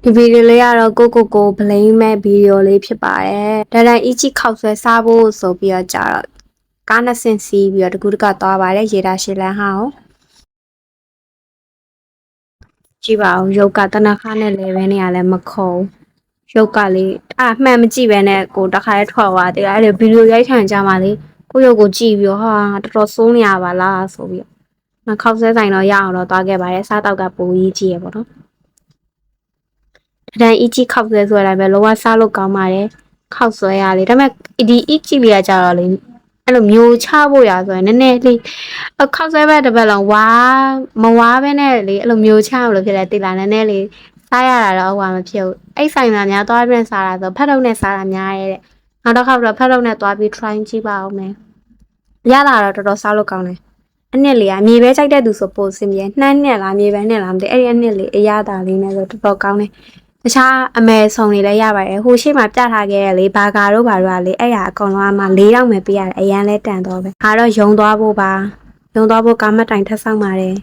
ဒီဗီဒီယိုလေးကတော့ကိုဗလိမ့်မဲ့ဗီဒီယိုလေးဖြစ်ပါတယ်။ဒါတိုင်းအကြီးခောက်ဆွဲစားဖို့ဆိုပြီးတော့ကြာတော့ကားနှစ်ဆင့်စီးပြီးတော့တကူတကသွားပါတယ်ရေတာရှည်လန်းဟောင်းကြည့်ပါဦးရုပ်ကတနခါနဲ့လဲပဲနေရလဲမခုံရုပ်ကလေးမှန်မကြည့်ပဲနဲ့ကိုတခါရဲထွက်သွားတယ်အဲ့ဒီဗီဒီယိုရိုက်ခံကြမှာလေကိုရုပ်ကိုကြည့်ပြီးတော့ဟာတော်တော်စိုးနေရပါလားဆိုပြီးတော့ခောက်ဆွဲဆိုင်တော့ရအောင်တော့သွားခဲ့ပါတယ်စားတောက်ကပိုကြီးကြည့်ရပေါ့နော်တန်အီကြီးခောက်ဆွဲဆိုရတာပဲလောကစားလို့ကောင်းပါတယ်ခောက်ဆွဲရလေဒါပေမဲ့ဒီအီကြီးလေးကကြတော့လေအဲ့လိုမျိုးချဖို့ရဆိုရင်နည်းနည်းလေးခောက်ဆွဲပဲတစ်ပတ်လုံးဝါမဝါပဲနဲ့လေအဲ့လိုမျိုးချလို့ဖြစ်တယ်တိလာနည်းနည်းလေးစားရတာတော့ဟိုမဖြစ်ဘူးအဲ့ဆိုင်မှာများသွားပြန်စားတာဆိုဖက်ထုတ်နဲ့စားတာများရဲ့တဲ့နောက်တစ်ခါတော့ဖက်ထုတ်နဲ့သွားပြီး try ကြည့်ပါဦးမယ်ရလာတော့တော်တော်စားလို့ကောင်းတယ်အနှစ်လေးအမြေပဲကြိုက်တဲ့သူဆိုပိုစင်ပြေနှမ်းနဲ့လားမြေပဲနဲ့လားမသိအဲ့ဒီအနှစ်လေးအရသာလေးနဲ့ဆိုတော်တော်ကောင်းတယ်တခြားအမဲဆောင်တွေလည်းရပါတယ်ဟိုရှိမှပြထားခဲ့ရလေဘာဂါတို့ဘာတို့ကလေအဲ့ရအကောင်လုံးကမှ4,000ပဲပေးရတယ်အရန်လဲတန်တော့ပဲဒါတော့ယုံသွားဖို့ပါယုံသွားဖို့ကားမတိုင်ထက်ဆောင်ပါတယ်